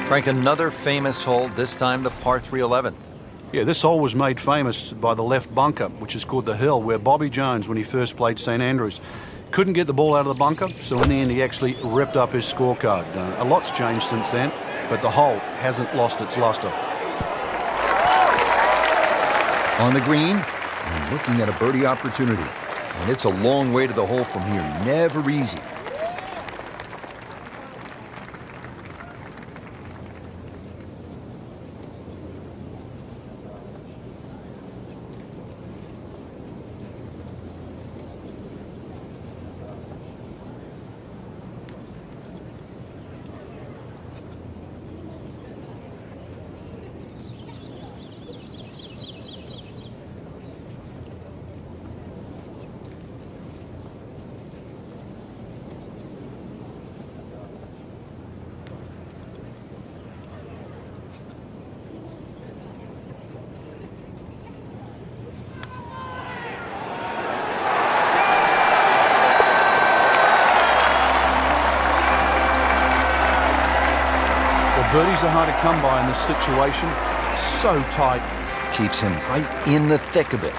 Frank, another famous hole, this time the par 3 11th. Yeah, this hole was made famous by the left bunker, which is called the Hill, where Bobby Jones, when he first played St Andrews, couldn't get the ball out of the bunker, so in the end he actually ripped up his scorecard. A lot's changed since then, but the hole hasn't lost its luster. On the green, and looking at a birdie opportunity. And it's a long way to the hole from here. Never easy. Birdies are hard to come by in this situation. So tight. Keeps him right in the thick of it.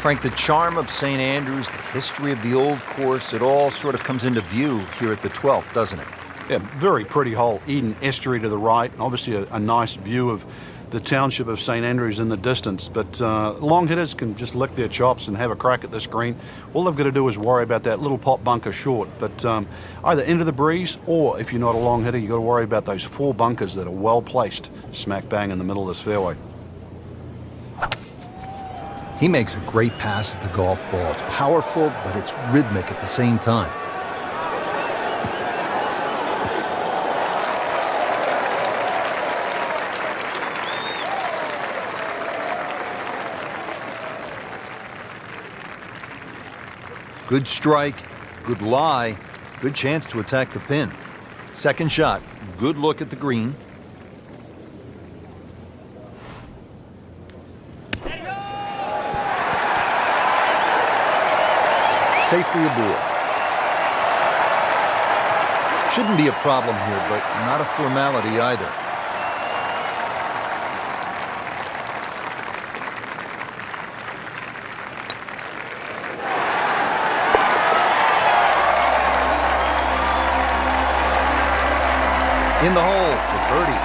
Frank, the charm of St Andrews, the history of the old course, it all sort of comes into view here at the 12th, doesn't it? Yeah, very pretty hole. Eden Estuary to the right. Obviously a nice view of the township of St Andrews in the distance. But long hitters can just lick their chops and have a crack at this green. All they've got to do is worry about that little pop bunker short. But either into the breeze, or if you're not a long hitter, you've got to worry about those 4 bunkers that are well placed smack bang in the middle of this fairway. He makes a great pass at the golf ball. It's powerful, but it's rhythmic at the same time. Good strike, good lie, good chance to attack the pin. Second shot, good look at the green. Safely aboard. Shouldn't be a problem here, but not a formality either. In the hole for birdie.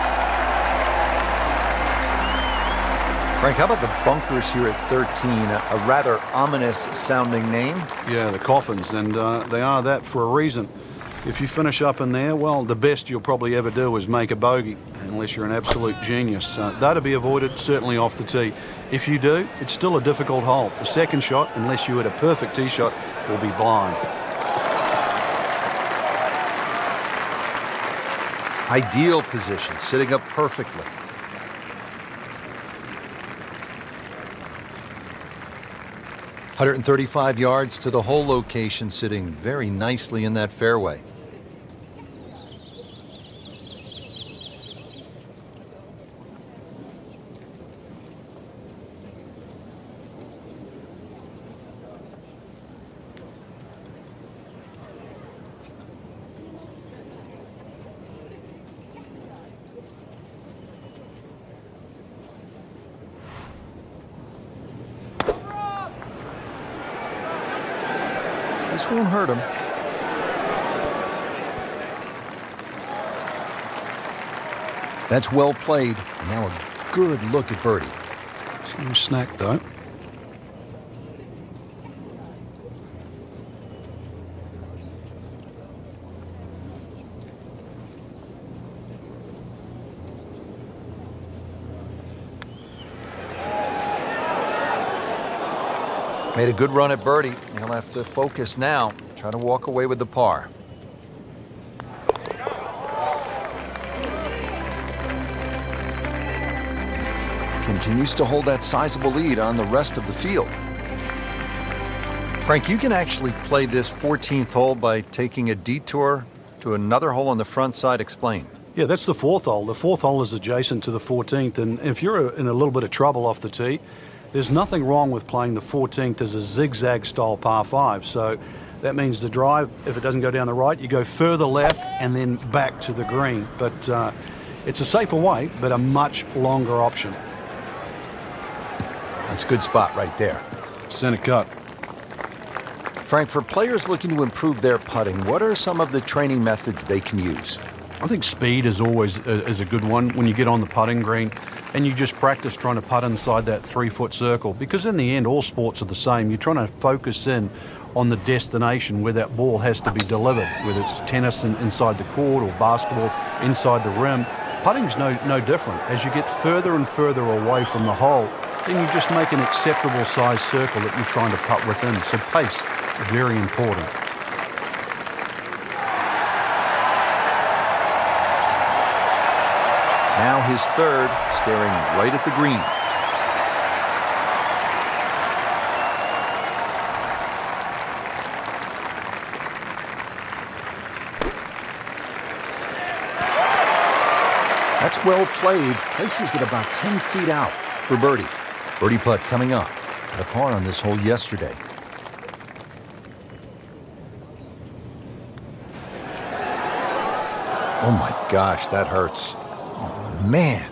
Frank, how about the bunkers here at 13? A rather ominous sounding name. Yeah, the coffins, and they are that for a reason. If you finish up in there, well, the best you'll probably ever do is make a bogey, unless you're an absolute genius. That'll be avoided, certainly off the tee. If you do, it's still a difficult hole. The second shot, unless you hit a perfect tee shot, will be blind. Ideal position, sitting up perfectly. "135 yards to the hole location, sitting very nicely in that fairway. This won't hurt him. That's well played. Now a good look at birdie. It's no snack, though. Made a good run at birdie. He'll have to focus now. Try to walk away with the par. Continues to hold that sizable lead on the rest of the field. Frank, you can actually play this 14th hole by taking a detour to another hole on the front side. Explain. Yeah, that's the 4th hole. The 4th hole is adjacent to the 14th, and if you're in a little bit of trouble off the tee, there's nothing wrong with playing the 14th as a zigzag style par 5. So that means the drive, if it doesn't go down the right, you go further left and then back to the green. But It's a safer way, but a much longer option. That's a good spot right there. Center cut. Frank, for players looking to improve their putting, what are some of the training methods they can use? I think speed is always is a good one when you get on the putting green and you just practice trying to putt inside that 3-foot circle, because in the end all sports are the same. You're trying to focus in on the destination where that ball has to be delivered, whether it's tennis inside the court or basketball inside the rim. Putting's no different. As you get further and further away from the hole, then you just make an acceptable size circle that you're trying to putt within. So pace, very important. Now his third, staring right at the green. That's well played. Places it about 10 feet out for birdie. Birdie putt coming up. Had a par on this hole yesterday. Oh my gosh, that hurts. Oh man.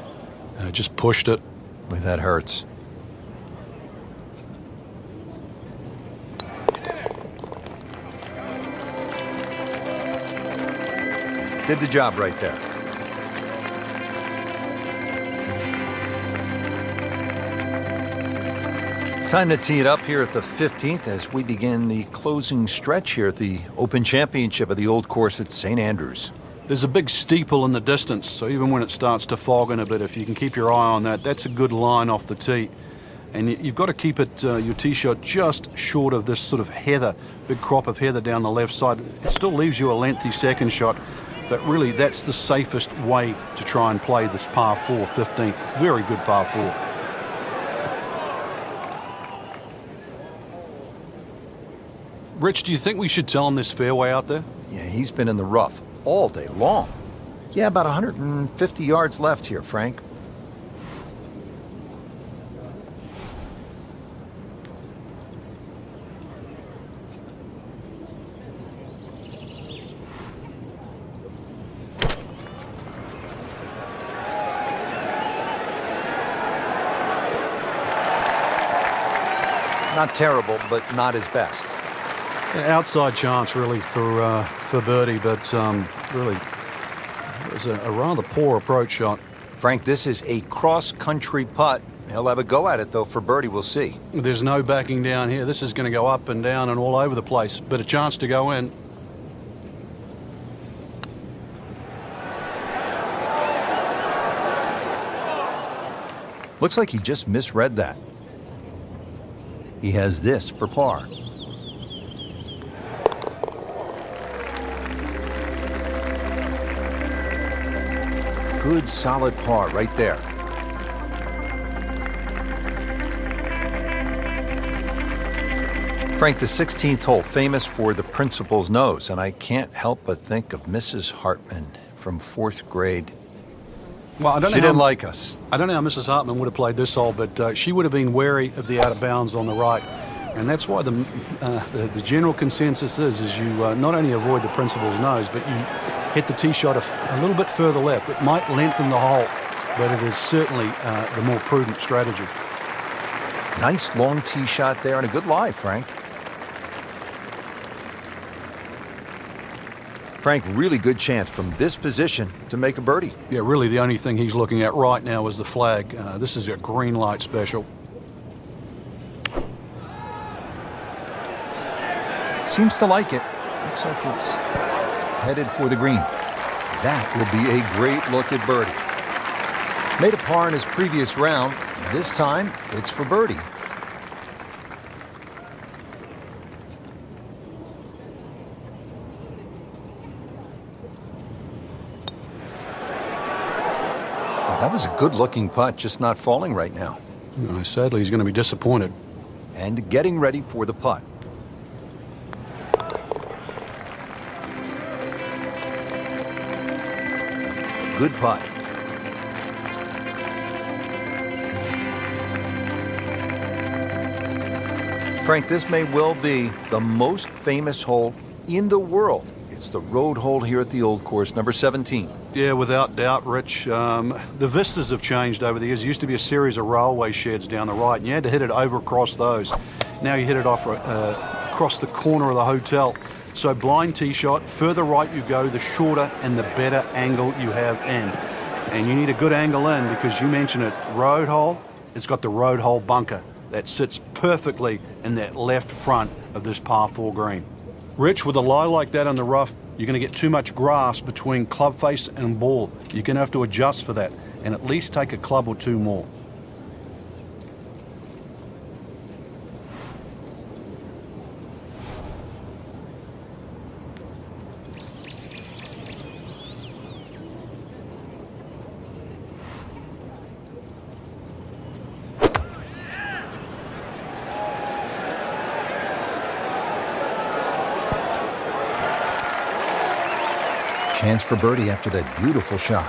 I just pushed it. Boy, that hurts. Did the job right there. Time to tee it up here at the 15th as we begin the closing stretch here at the Open Championship of the Old Course at St. Andrews. There's a big steeple in the distance, so even when it starts to fog in a bit, if you can keep your eye on that, that's a good line off the tee. And you've got to keep it your tee shot just short of this sort of heather, big crop of heather down the left side. It still leaves you a lengthy second shot, but really that's the safest way to try and play this par 4, 15th. Very good par 4. Rich, do you think we should tell him this fairway out there? Yeah, he's been in the rough all day long. Yeah, about 150 yards left here, Frank. Not terrible, but not his best. Outside chance, really, for birdie, but really, it was a rather poor approach shot. Frank, this is a cross-country putt. He'll have a go at it, though, for birdie. We'll see. There's no backing down here. This is going to go up and down and all over the place, but a chance to go in. Looks like he just misread that. He has this for par. Good solid par right there. Frank, the 16th hole, famous for the principal's nose, and I can't help but think of Mrs. Hartman from 4th grade. Well, I don't know. She didn't like us. I don't know how Mrs. Hartman would have played this hole, but she would have been wary of the out of bounds on the right, and that's why the general consensus is you not only avoid the principal's nose, but you hit the tee shot a little bit further left. It might lengthen the hole, but it is certainly the more prudent strategy. Nice long tee shot there and a good lie, Frank. Frank, really good chance from this position to make a birdie. Yeah, really the only thing he's looking at right now is the flag. This is a green light special. Seems to like it. Looks like it's headed for the green. That will be a great look at birdie. Made a par in his previous round. This time, it's for birdie. Well, that was a good-looking putt, just not falling right now. Sadly, he's going to be disappointed. And getting ready for the putt. Good putt. Frank, this may well be the most famous hole in the world. It's the road hole here at the old course, number 17. Yeah, without doubt, Rich. The vistas have changed over the years. There used to be a series of railway sheds down the right, and you had to hit it over across those. Now you hit it off across the corner of the hotel. So blind tee shot, further right you go, the shorter and the better angle you have in. And you need a good angle in because you mentioned it, road hole, it's got the road hole bunker that sits perfectly in that left front of this par 4 green. Rich, with a lie like that on the rough, you're going to get too much grass between club face and ball. You're going to have to adjust for that and at least take a club or two more. Chance for birdie after that beautiful shot.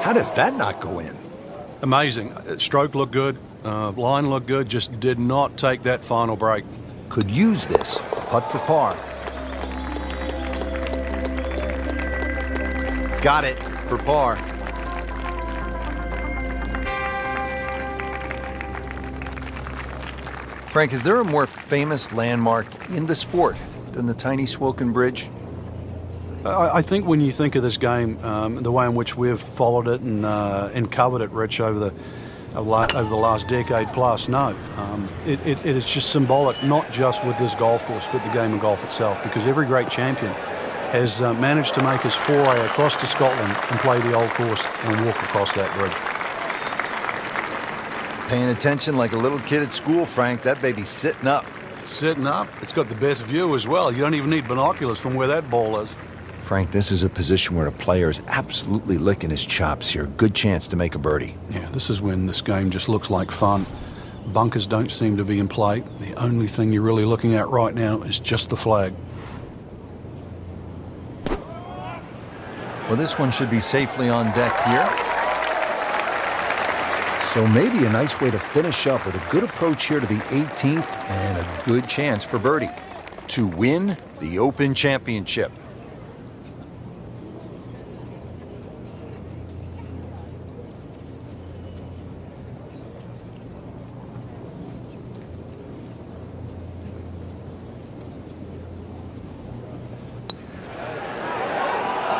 How does that not go in? Amazing. Stroke looked good, line looked good, just did not take that final break. Could use this. Putt for par. Got it for par. Frank, is there a more famous landmark in the sport than the tiny Swoken Bridge? I think when you think of this game, the way in which we've followed it and covered it, Rich, over the last decade plus, no. It is just symbolic, not just with this golf course, but the game of golf itself, because every great champion has managed to make his foray across to Scotland and play the old course and walk across that bridge. Paying attention like a little kid at school, Frank. That baby's sitting up. Sitting up. It's got the best view as well. You don't even need binoculars from where that ball is. Frank, this is a position where a player is absolutely licking his chops here. Good chance to make a birdie. Yeah, this is when this game just looks like fun. Bunkers don't seem to be in play. The only thing you're really looking at right now is just the flag. Well, this one should be safely on deck here. So maybe a nice way to finish up with a good approach here to the 18th and a good chance for birdie to win the Open Championship.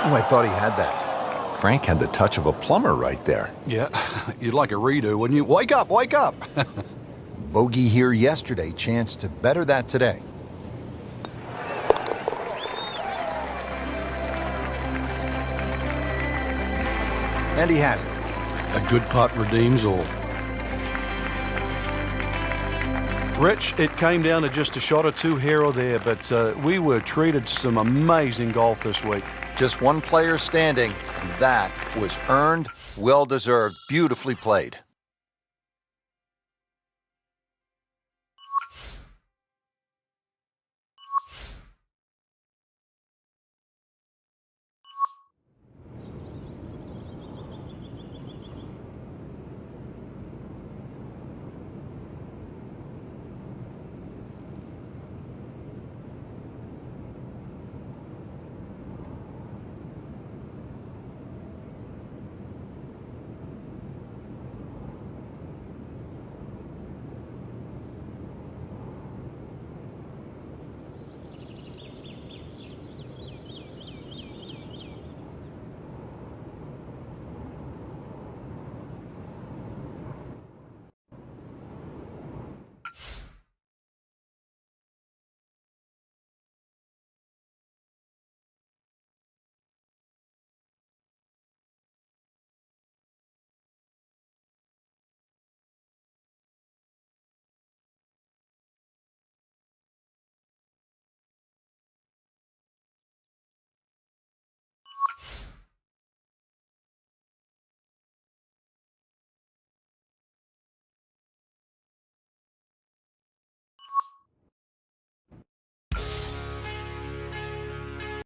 Oh, I thought he had that. Frank had the touch of a plumber right there. Yeah, you'd like a redo, wouldn't you? Wake up, wake up! Bogey here yesterday, chance to better that today. And he has it. A good putt redeems all. Rich, it came down to just a shot or two here or there, but we were treated some amazing golf this week. Just one player standing, and that was earned, well-deserved, beautifully played.